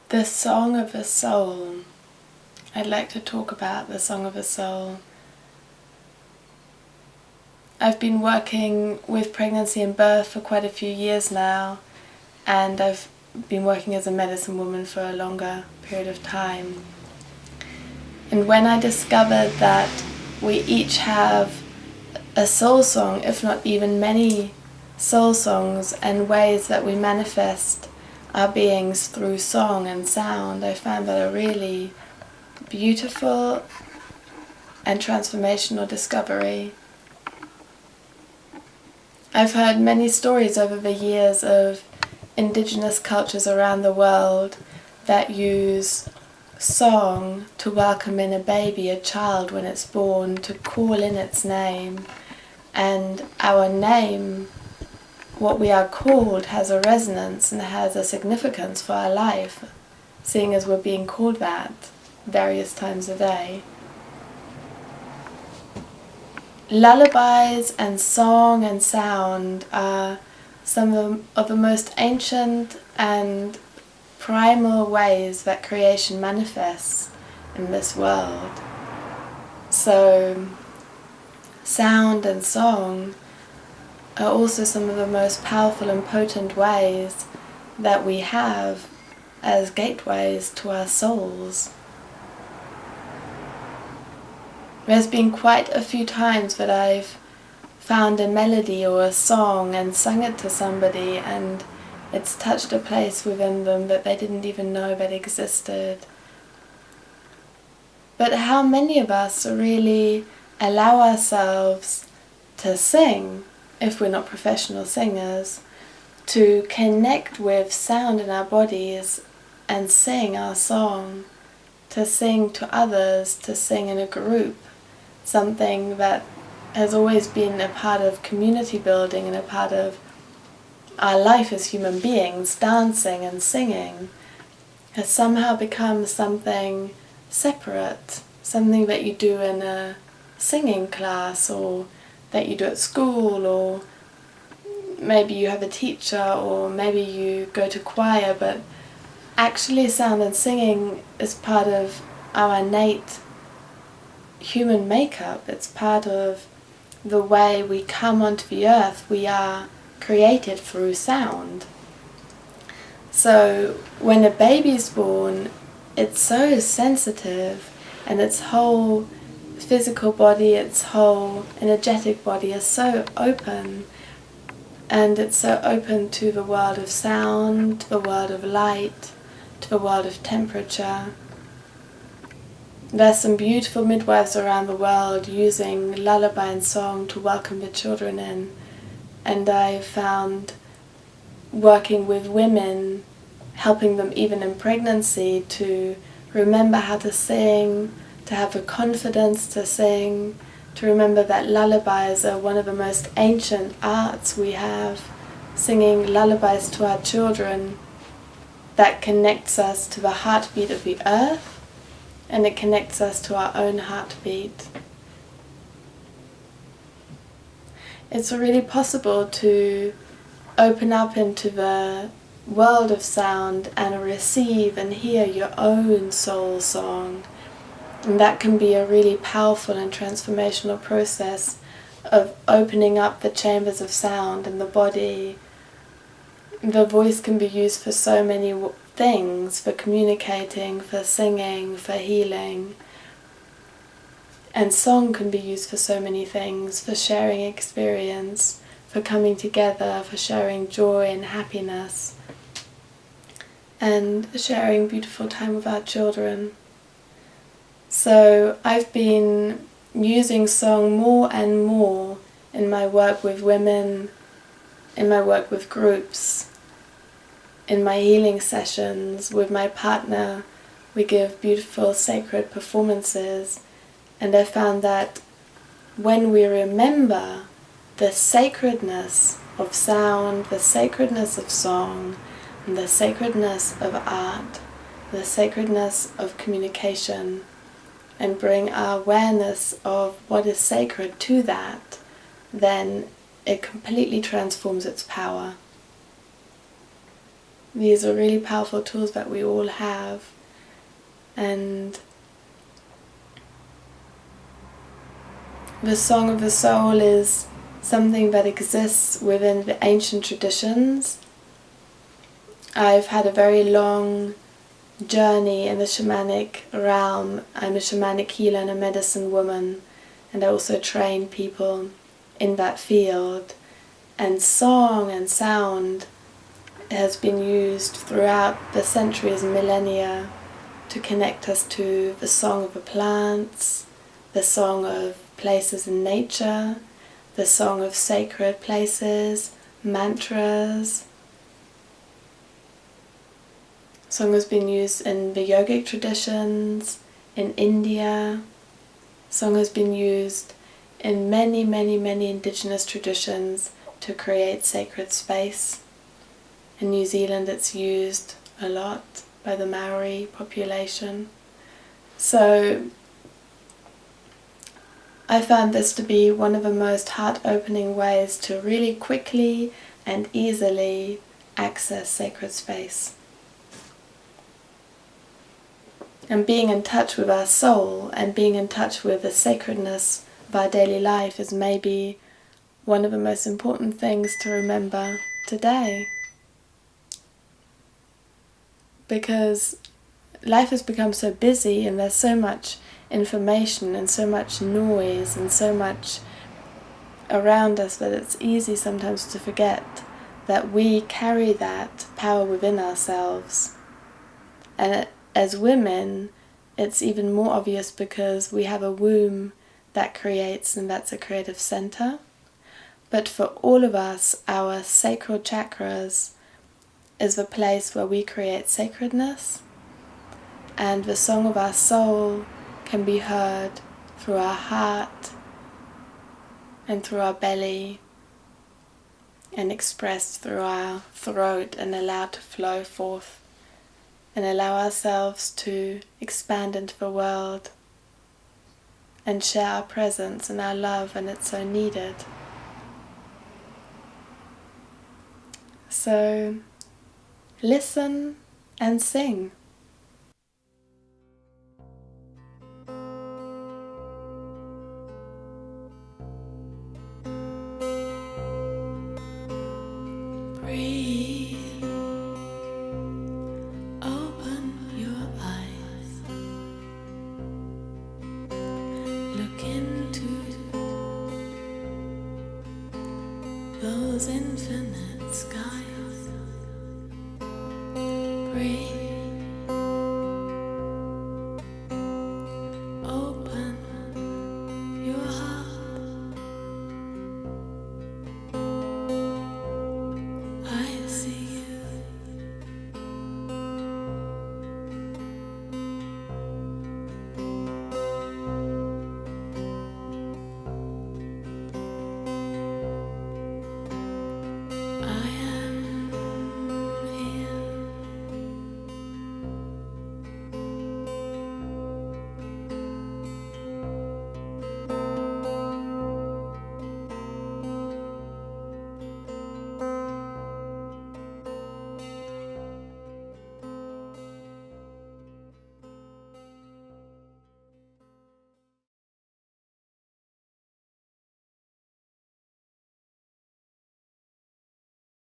The Song of the Soul. I'd like to talk about the Song of the Soul. I've been working with pregnancy and birth for quite a few years now, and I've been working as a medicine woman for a longer period of time. And when I discovered that we each have a soul song, if not even many soul songs, and ways that we manifest our beings through song and sound, I found that a really beautiful and transformational discovery. I've heard many stories over the years of indigenous cultures around the world that use song to welcome in a baby, a child when it's born, to call in its name. And our name, what we are called, has a resonance and has a significance for our life, seeing as we're being called that various times a day. Lullabies and song and sound are some of the most ancient and primal ways that creation manifests in this world. So, sound and song are also some of the most powerful and potent ways that we have as gateways to our souls. There's been quite a few times that I've found a melody or a song and sung it to somebody, and it's touched a place within them that they didn't even know that existed. But how many of us really allow ourselves to sing, if we're not professional singers, to connect with sound in our bodies and sing our song, to sing to others, to sing in a group, something that has always been a part of community building and a part of our life as human beings. Dancing and singing has somehow become something separate, something that you do in a singing class, or that you do at school, or maybe you have a teacher, or maybe you go to choir, but actually sound and singing is part of our innate human makeup. It's part of the way we come onto the earth. We are created through sound. So when a baby's born, it's so sensitive, and its whole physical body, its whole energetic body is so open, and it's so open to the world of sound, to the world of light, to the world of temperature. There's some beautiful midwives around the world using lullaby and song to welcome the children in, and I found working with women, helping them even in pregnancy to remember how to sing, to have the confidence to sing, to remember that lullabies are one of the most ancient arts we have, singing lullabies to our children that connects us to the heartbeat of the earth, and it connects us to our own heartbeat. It's really possible to open up into the world of sound and receive and hear your own soul song. And that can be a really powerful and transformational process of opening up the chambers of sound in the body. The voice can be used for so many things, for communicating, for singing, for healing. And song can be used for so many things, for sharing experience, for coming together, for sharing joy and happiness, and sharing beautiful time with our children. So I've been using song more and more in my work with women, in my work with groups, in my healing sessions with my partner. We give beautiful sacred performances, and I found that when we remember the sacredness of sound, the sacredness of song, and the sacredness of art, the sacredness of communication, and bring our awareness of what is sacred to that, then it completely transforms its power. These are really powerful tools that we all have, and the Song of the Soul is something that exists within the ancient traditions. I've had a very long journey in the shamanic realm. I'm a shamanic healer and a medicine woman, and I also train people in that field. And song and sound has been used throughout the centuries and millennia to connect us to the song of the plants, the song of places in nature, the song of sacred places, mantras. Song has been used in the yogic traditions, in India. Song has been used in many, many, many indigenous traditions to create sacred space. In New Zealand it's used a lot by the Maori population. So I found this to be one of the most heart-opening ways to really quickly and easily access sacred space. And being in touch with our soul and being in touch with the sacredness of our daily life is maybe one of the most important things to remember today. Because life has become so busy and there's so much information and so much noise and so much around us that it's easy sometimes to forget that we carry that power within ourselves. And as women, it's even more obvious because we have a womb that creates, and that's a creative center. But for all of us, our sacral chakras is the place where we create sacredness, and the song of our soul can be heard through our heart and through our belly and expressed through our throat and allowed to flow forth and allow ourselves to expand into the world and share our presence and our love when it's so needed. So listen and sing. Breathe. Open your eyes. Look into those infinite skies. Breathe.